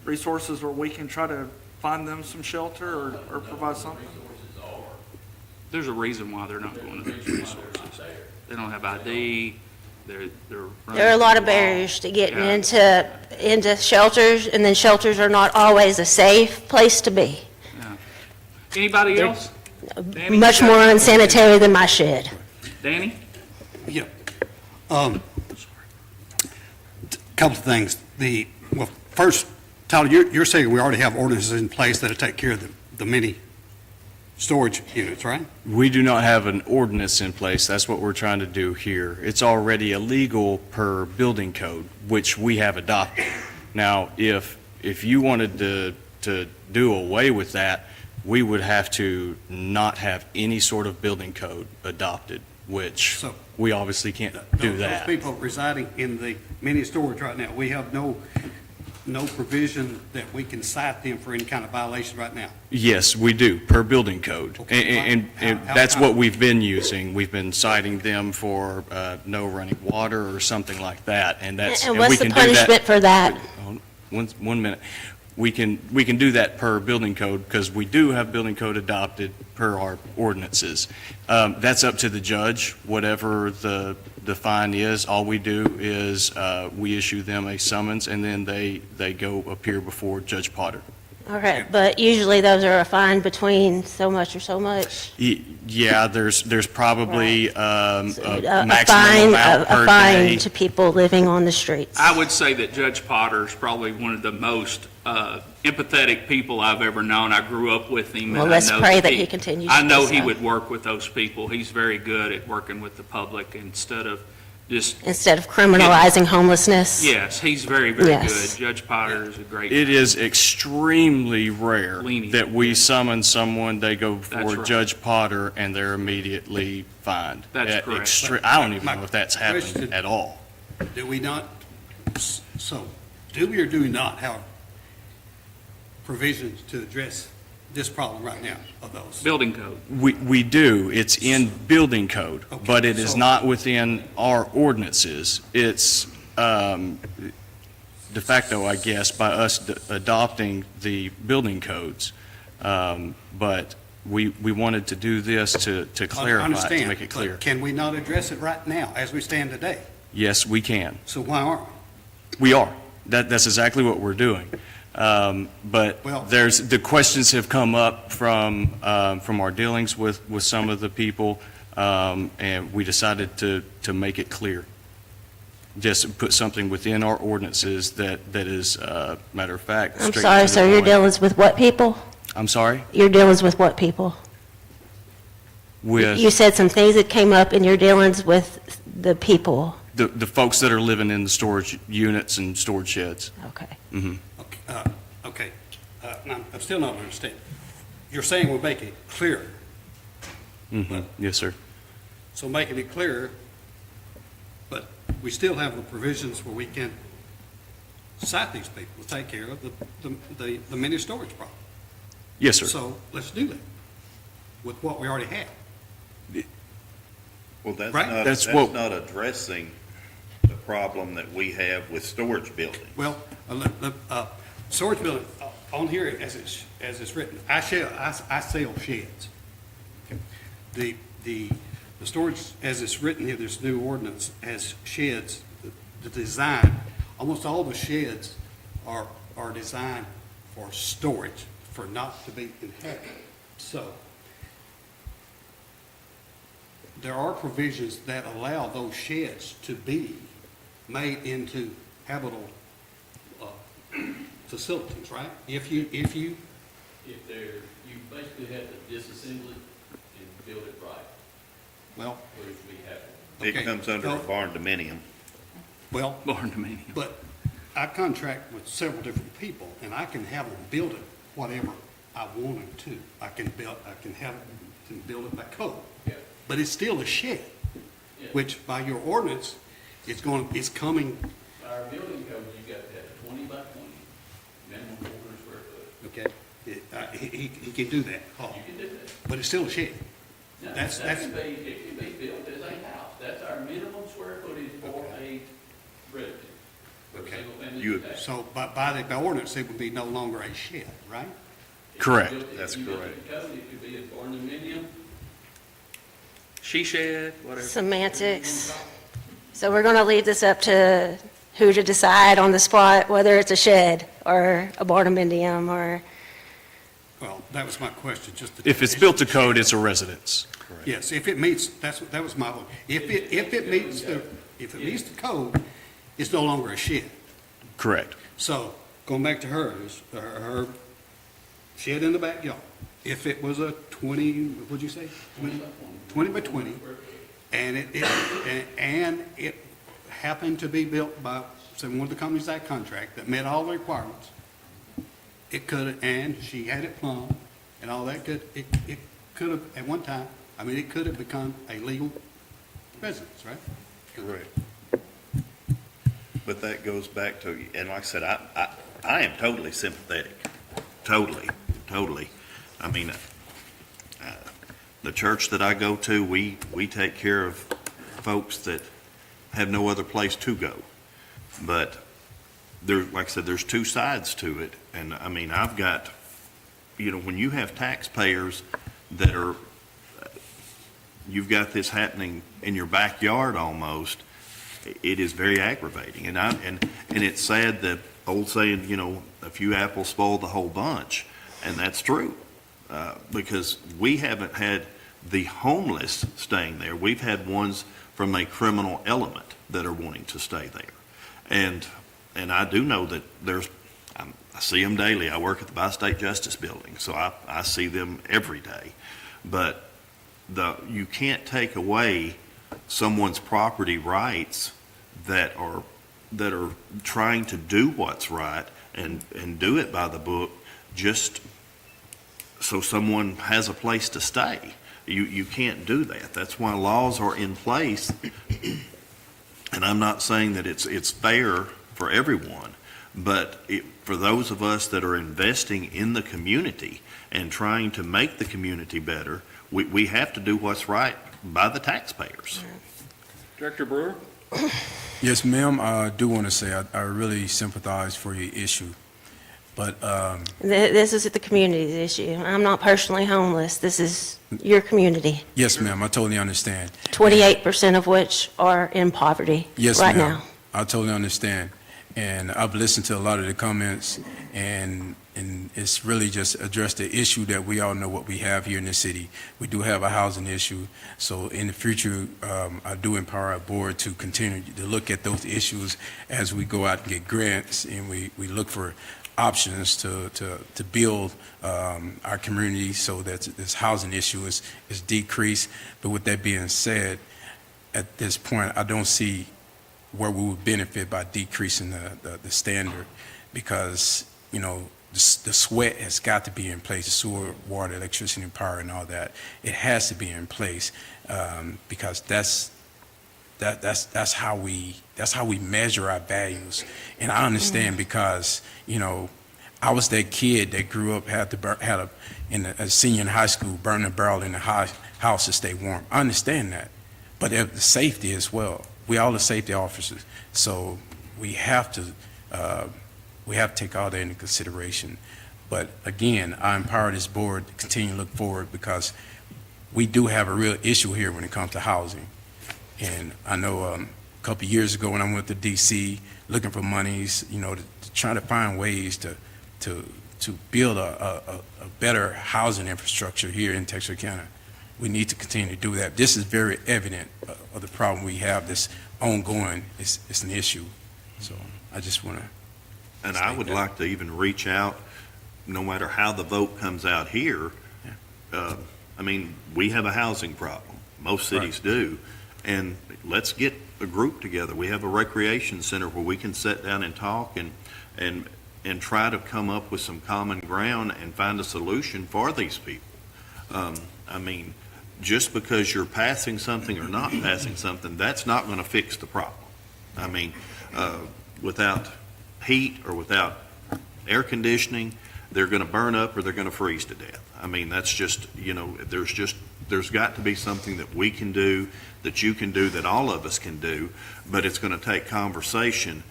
resources where we can try to find them some shelter or provide something? There's a reason why they're not going to those resources. They don't have ID, they're There are a lot of barriers to getting Yeah. into shelters, and then shelters are not always a safe place to be. Anybody else? Danny, Much you got more anything? unsanitary than my shed. Danny? yeah. Couple of things. Well, first, Tyler, you're saying we already have ordinances in place that'll take care of the mini storage units, right? We do not have an ordinance in place. That's what we're trying to do here. It's already illegal per building code, which we have adopted. Now, if you wanted to do away with that, we would have to not have any sort of building code adopted, which So- we obviously can't do that. Those people residing in the mini storage right now, we have no provision that we can cite them for any kind of violation right now. Yes, we do, per building code. Okay, And how- that's how- what we've been using. We've been citing them for no running water or something like that, and that's. And we what's the can do that- punishment for that? One minute. We can do that per building code, because we do have building code adopted per our ordinances. That's up to the judge, whatever the fine is. All we do is we issue them a summons, and then they go appear before Judge Potter. All right, but usually those are a fine between so much or so much. Yeah, there's probably a A maximum fine, amount per a day. fine to people living on the streets. I would say that Judge Potter is probably one of the most empathetic people I've ever known. I grew up with him. Well, and I let's know pray that he continues I to know do he so. would work with those people. He's very good at working with the public instead of just, Instead of criminalizing homelessness. yes, he's very, very Yes. good. Judge Potter is a great. It is extremely rare Lenient. that we summon someone, they go before right. Judge Potter, and they're immediately fined. That's That correct. I don't even My know if that's happened question- at all. Do we not, so, do we or do we not have provisions to address this problem right now of those? Building code. We do, it's in building code, Okay, but it is so- not within our ordinances. It's de facto, I guess, by us adopting the building codes. But we wanted to do this to I clarify, it, to understand, make it clear. but can we not address it right now as we stand today? Yes, we can. So why aren't we? We are. That's exactly what we're doing. But Well- the questions have come up from our dealings with some of the people. and we decided to make it clear. Just put something within our ordinances that is, matter of fact. I'm straight sorry, to the sir, your point. dealings with what people? I'm sorry? Your dealings with what people? With You said some things that came up in your dealings with the people. the folks that are living in the storage units and storage sheds. Okay. Mhm. Okay, now, I'm still not understanding. You're saying we're making it clearer. Mhm. Yes, sir. So making it clearer, but we still have the provisions where we can cite these people to take care of the mini storage problem. Yes, sir. So let's do that with what we already have. Well, that's Right. not, That's that's what- not addressing the problem that we have with storage buildings. Well, storage building, on here as it's written, I sell sheds. Okay. The storage, as it's written here, this new ordinance has sheds, the design, almost all the sheds are designed for storage, for not to be inhabited. So there are provisions that allow those sheds to be made into habitable facilities, right? If you, If they're, you basically have to disassemble it and build it right, well, which we have. okay. It comes under a barn dominium. Well, Barn dominium. but I contract with several different people, and I can have them build it whatever I want them to. I can have them build it by code. Yeah. But it's still a shed, Yeah. which by your ordinance, it's coming, Our building code, you got that 20 by 20, minimum 400 square foot. okay, he can do that, You can do that. but it's still a shed. Now, That's- that can be, it can be built as a house. That's our minimum square footage for a residence. For a Okay. single-family You- detached. So by the ordinance, it would be no longer a shed, right? Correct. That's If you look correct. at the code, it could be a barn dominium. She shed, whatever. Semantics. So we're going to leave this up to who to decide on the spot, whether it's a shed or a barndominium or, Well, that was my question, just. If it's built to code, it's a residence. Yes, if it meets, that was my, if it meets the code, it's no longer a shed. Correct. So, going back to hers, her shed in the backyard, if it was a 20, what'd you say? 20 by 20, and it happened to be built by, say, one of the companies I contract that met all the requirements, it could, and she had it plumbed and all that, it could have, at one time, it could have become a legal residence, right? Correct. But that goes back to, and like I said, I am totally sympathetic, totally. I mean, the church that I go to, we take care of folks that have no other place to go. But there, like I said, there's two sides to it. And I mean, I've got, when you have taxpayers that are, you've got this happening in your backyard almost, it is very aggravating. And it's sad that old saying, a few apples spoil the whole bunch. And that's true. Because we haven't had the homeless staying there. We've had ones from a criminal element that are wanting to stay there. And I do know that I see them daily. I work at the Bi-State Justice Building, so I see them every day. But you can't take away someone's property rights that are trying to do what's right and do it by the book just so someone has a place to stay. You can't do that. That's why laws are in place. And I'm not saying that it's fair for everyone, but for those of us that are investing in the community and trying to make the community better, we have to do what's right by the taxpayers. Director Brewer? Yes, ma'am, I do want to say I really sympathize for your issue, but this is the community's issue. I'm not personally homeless. This is your community, yes, ma'am, I totally understand. 28% of which are in poverty Yes, right ma'am. now. I totally understand. And I've listened to a lot of the comments, and and it's really just address the issue that we all know what we have here in the city. We do have a housing issue, so in the future, I do empower our board to continue to look at those issues as we go out and get grants, and we look for options to build our community so that this housing issue is decreased. But with that being said, at this point, I don't see where we would benefit by decreasing the standard, because, you know, the sweat has got to be in place, the sewer, water, electricity, and power, and all that. It has to be in place, because that's how we measure our values. And I understand, because, you know, I was that kid that grew up, in a senior in high school, burning a barrel in the house to stay warm. I understand that, but the safety as well. We all are safety officers, so we have to take all that into consideration. But again, I empower this board to continue to look forward, because we do have a real issue here when it comes to housing. And I know a couple of years ago when I went to DC looking for monies, you know, to try to find ways to build a better housing infrastructure here in Texarkana. We need to continue to do that. This is very evident of the problem we have. This ongoing, it's an issue. So I just want to. And I would like to even reach out, no matter how the vote comes out here. I mean, we have a housing problem. Most cities do. And let's get a group together. We have a recreation center where we can sit down and talk and try to come up with some common ground and find a solution for these people. I mean, just because you're passing something or not passing something, that's not going to fix the problem. I mean, without heat or without air conditioning, they're going to burn up or they're going to freeze to death. I mean, that's just, you know, there's got to be something that we can do, that you can do, that all of us can do, but it's going to take conversation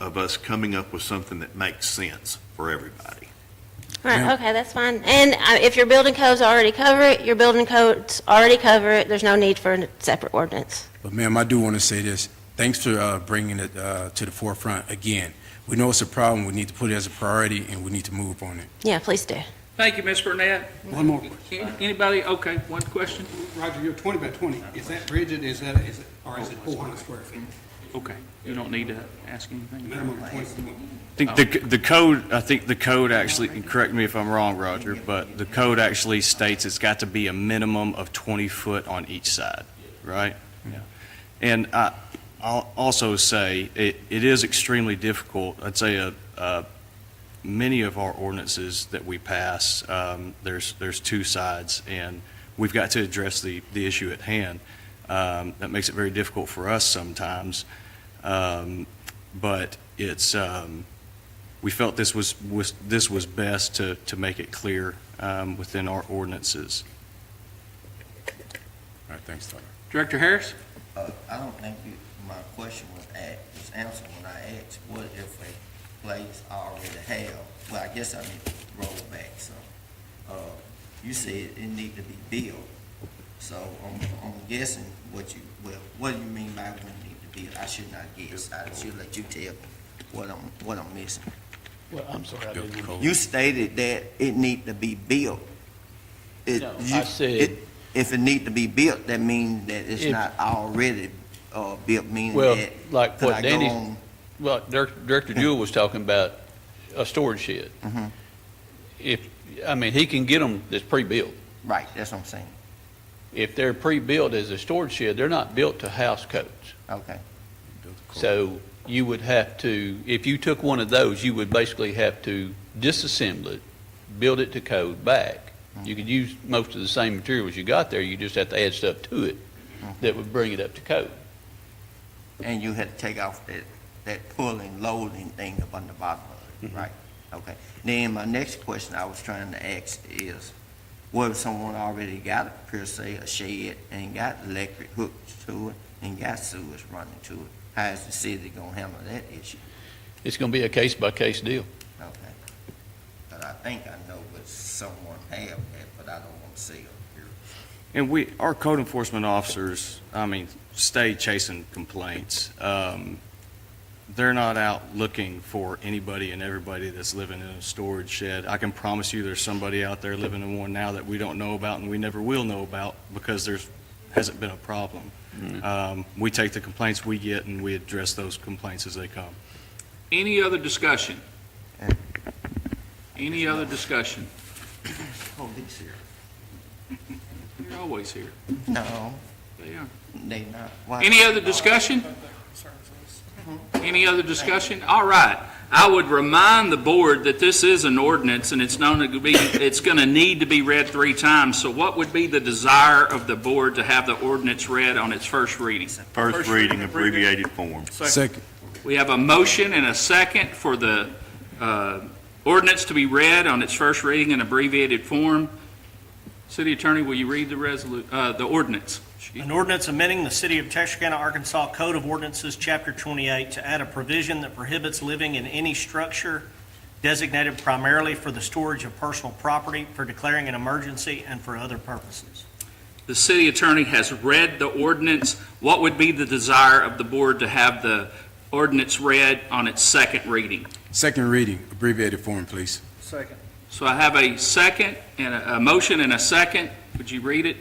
of us coming up with something that makes sense for everybody. Right, okay, that's fine. And if your building codes already cover it, your building codes already cover it, there's no need for a separate ordinance. But ma'am, I do want to say this. Thanks for bringing it to the forefront again. We know it's a problem. We need to put it as a priority, and we need to move on it. Yeah, please do. Thank you, Ms. Burnett. One more question. Anybody? Okay, one question. Roger, you're 20 by 20. Is that rigid, or is it 400 square feet? Okay, you don't need to ask anything. Minimum of 20. I think the code actually, and correct me if I'm wrong, Roger, but the code actually states it's got to be a minimum of 20 foot on each side, right? Yeah. And I'll also say it is extremely difficult. I'd say many of our ordinances that we pass, there's two sides, and we've got to address the issue at hand. That makes it very difficult for us sometimes, but it's we felt this was best to make it clear within our ordinances. All right, thanks, Tyler. Director Harris? I don't think my question was answered when I asked, what if a place already have, well, I guess I need to roll back some. You said it need to be built, so I'm guessing what do you mean by when it need to be built? I should not guess. I should let you tell me what I'm missing. Well, I'm sorry, I didn't. You stated that it need to be built. No, I said. If it need to be built, that means that it's not already built, meaning Well, that. like could what I go Danny, on- well, Director Jewell was talking about a storage shed. Mhm. He can get them that's pre-built. Right, that's what I'm saying. If they're pre-built as a storage shed, they're not built to house codes. Okay. So you would have to, if you took one of those, you would basically have to disassemble it, build it to code back. You could use most of the same materials you got there, you just have to add stuff to it that would bring it up to code. And you had to take off that pulling, loading thing up on the bottom of it, right? Okay. Then my next question I was trying to ask is, what if someone already got, per se, a shed and got electric hooks to it and got sewers running to it? How is the city gonna handle that issue? It's gonna be a case-by-case deal. Okay. But I think I know what someone have that, but I don't want to see them here. And our code enforcement officers, stay chasing complaints. they're not out looking for anybody and everybody that's living in a storage shed. I can promise you there's somebody out there living in one now that we don't know about and we never will know about because hasn't been a problem. We take the complaints we get and we address those complaints as they come. Any other discussion? Any other discussion? Police here. You're always here. No, They are. they not. Why? Any other discussion? Any other discussion? All right. I would remind the board that this is an ordinance and it's going to need to be read 3 times. So what would be the desire of the board to have the ordinance read on its first reading? First reading, abbreviated form. Second. We have a motion and a second for the ordinance to be read on its first reading in abbreviated form. City Attorney, will you read the ordinance? An ordinance amending the City of Texarkana, Arkansas Code of Ordinances, Chapter 28, to add a provision that prohibits living in any structure designated primarily for the storage of personal property, for declaring an emergency, and for other purposes. The city attorney has read the ordinance. What would be the desire of the board to have the ordinance read on its second reading? Second reading, abbreviated form, please. Second. So I have a second and a motion and a second. Would you read it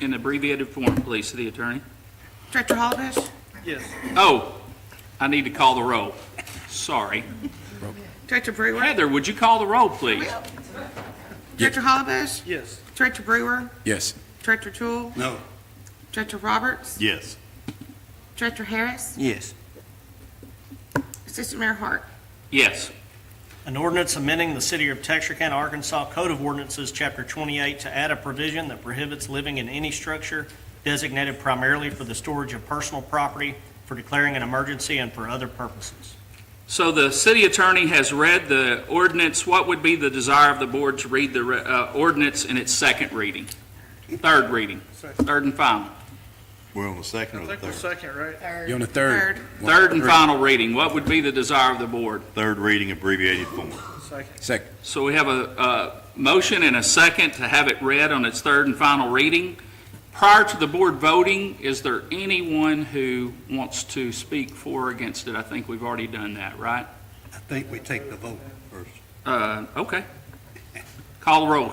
in abbreviated form, please, city attorney? Director Hollibish, Yes. Oh, I need to call the roll. Sorry. Director Brewer, Heather, would you call the roll, please? Director Hollibish, Yes. Director Brewer, Yes. Director Jewell, No. Director Roberts, Yes. Director Harris, Yes. Assistant Mayor Hart. Yes. An ordinance amending the City of Texarkana, Arkansas Code of Ordinances, Chapter 28, to add a provision that prohibits living in any structure designated primarily for the storage of personal property, for declaring an emergency, and for other purposes. So the city attorney has read the ordinance. What would be the desire of the board to read the ordinance in its second reading? Third reading? Third and final? We're on the second I or the think we're third? second, right? You're on the third. Third and final reading. What would be the desire of the board? Third reading, abbreviated form. Second. Second. So we have a motion and a second to have it read on its third and final reading. Prior to the board voting, is there anyone who wants to speak for or against it? I think we've already done that, right? I think we take the vote first. Okay. Call the roll.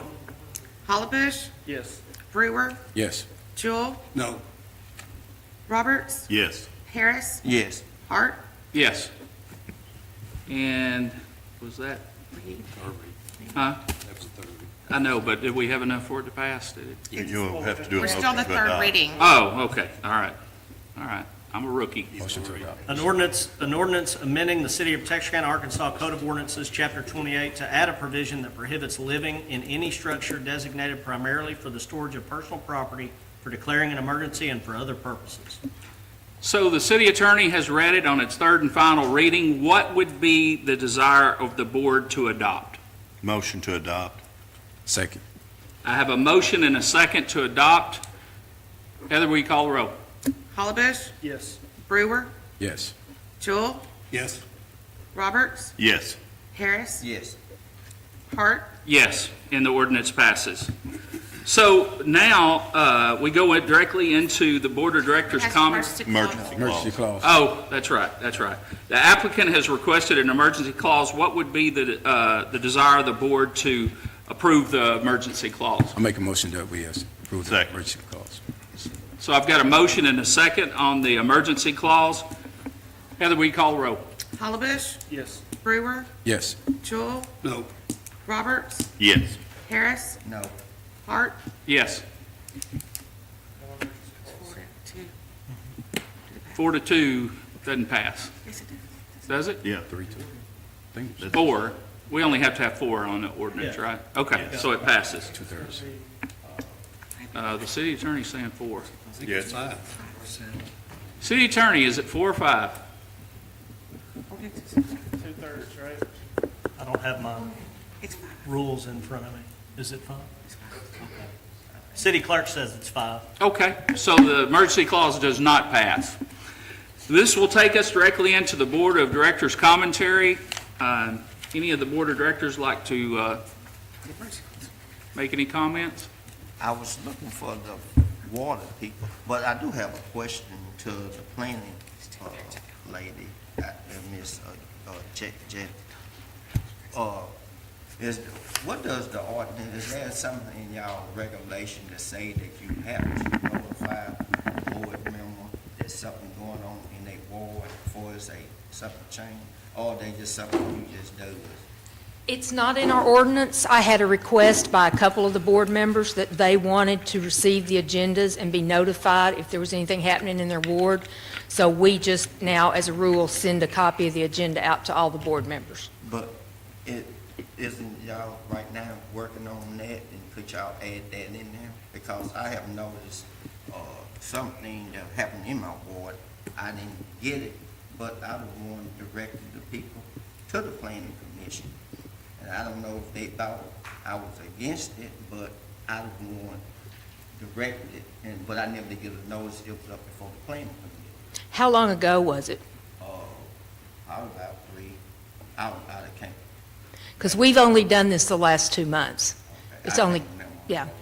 Hollibish, Yes. Brewer, Yes. Jewell, No. Roberts, Yes. Harris, Yes. Hart, Yes. And was that? Huh? I know, but did we have enough for it to pass? Did it? You'll have to do a we're motion still the to third adopt. reading. Oh, okay. All right. All right. I'm a rookie. Motion to adopt. An ordinance amending the City of Texarkana, Arkansas Code of Ordinances, Chapter 28, to add a provision that prohibits living in any structure designated primarily for the storage of personal property, for declaring an emergency, and for other purposes. So the city attorney has read it on its third and final reading. What would be the desire of the board to adopt? Motion to adopt. Second. I have a motion and a second to adopt. Heather, will you call the roll? Hollibish, Yes. Brewer, Yes. Jewell, Yes. Roberts, Yes. Harris, Yes. Hart, Yes, and the ordinance passes. So now, we go directly into the board of directors' Has comments. emergency clause. Emergency clause. Oh, that's right, that's right. The applicant has requested an emergency clause. What would be the desire of the board to approve the emergency clause? I'll make a motion that we approve the Second. emergency clause. So I've got a motion and a second on the emergency clause. Heather, will you call the roll? Hollibish, Yes. Brewer, Yes. Jewell, No. Roberts, Yes. Harris, No. Hart, Yes. 4-2. 4-2 doesn't pass, Yes, it does. does it? Yeah. 3-2. Think it's 4. We only have to have 4 on the ordinance, Yeah. right? Okay, so it passes. 2/3. The city attorney's saying 4. Yes. Five. City attorney, is it 4 or 5? 2/3, right? I don't have my It's fine. rules in front of me. Is it 5? Okay. City clerk says it's 5. Okay, so the emergency clause does not pass. This will take us directly into the Board of Directors' commentary. Any of the Board of Directors like to make any comments? I was looking for the water people, but I do have a question to the planning lady. Ms. Jet, what does the ordinance, is there something in y'all regulation to say that you have to notify a board member there's something going on in a ward before it's something change? Or they just something you just do? It's not in our ordinance. I had a request by a couple of the board members that they wanted to receive the agendas and be notified if there was anything happening in their ward. So we just now, as a rule, send a copy of the agenda out to all the board members. But isn't y'all right now working on that, and could y'all add that in there? Because I have noticed something that happened in my ward. I didn't get it, but I was the one directed the people to the planning commission. And I don't know if they thought I was against it, but I was the one directed it, but I never did get a notice. It was up before the planning commission. How long ago was it? I was about 3 hours out of camp. Because we've only done this the last 2 months. It's I only, don't remember yeah. when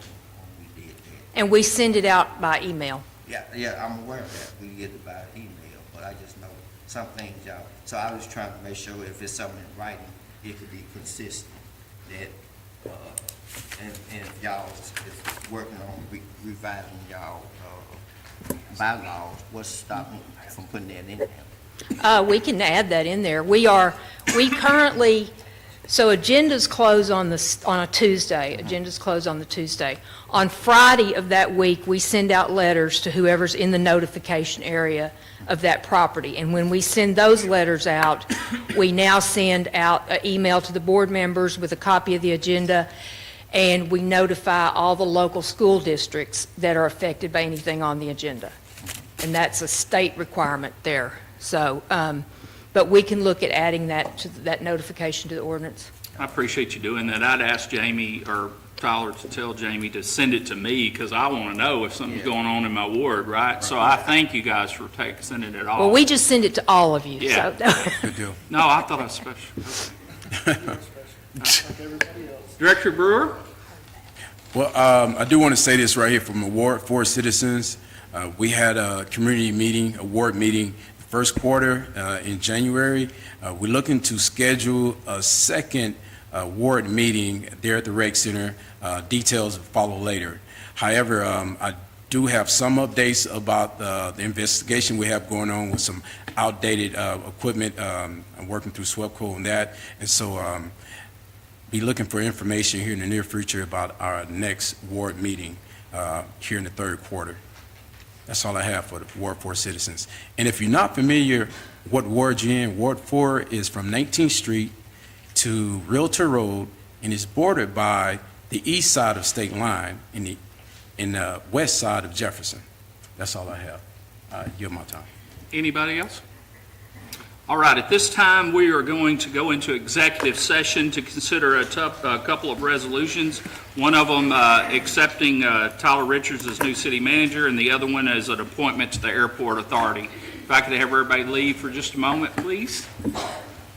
we did that. And we send it out by email. Yeah, I'm aware of that. We get it by email, but I just know some things, y'all. So I was trying to make sure if it's something in writing, it could be consistent. That, and if y'all is working on revising y'all bylaws, what's stopping from putting that in there? We can add that in there. We currently, so agendas close on a Tuesday. Agendas close on the Tuesday. On Friday of that week, we send out letters to whoever's in the notification area of that property. And when we send those letters out, we now send out an email to the board members with a copy of the agenda, and we notify all the local school districts that are affected by anything on the agenda. And that's a state requirement there. So, but we can look at adding that to that notification to the ordinance. I appreciate you doing that. I'd ask Jamie or Tyler to tell Jamie to send it to me because I want to know if something's going on in my ward, right? So I thank you guys for sending it off. Well, we just send it to all of you. Yeah. So. Good deal. No, I thought I was special. Director Brewer? Well, I do want to say this right here from Award for Citizens. We had a community meeting, award meeting, first quarter in January. We're looking to schedule a second award meeting there at the Rec Center. Details follow later. However, I do have some updates about the investigation we have going on with some outdated equipment. I'm working through SWEPCO on that. And so be looking for information here in the near future about our next ward meeting here in the third quarter. That's all I have for the Ward 4 citizens. And if you're not familiar what ward you're in, Ward 4 is from 19th Street to Realtor Road and is bordered by the east side of State Line and the west side of Jefferson. That's all I have. Yield my time. Anybody else? All right, at this time, we are going to go into executive session to consider a couple of resolutions. One of them accepting Tyler Richards as new city manager, and the other one is an appointment to the airport authority. If I could have everybody leave for just a moment, please.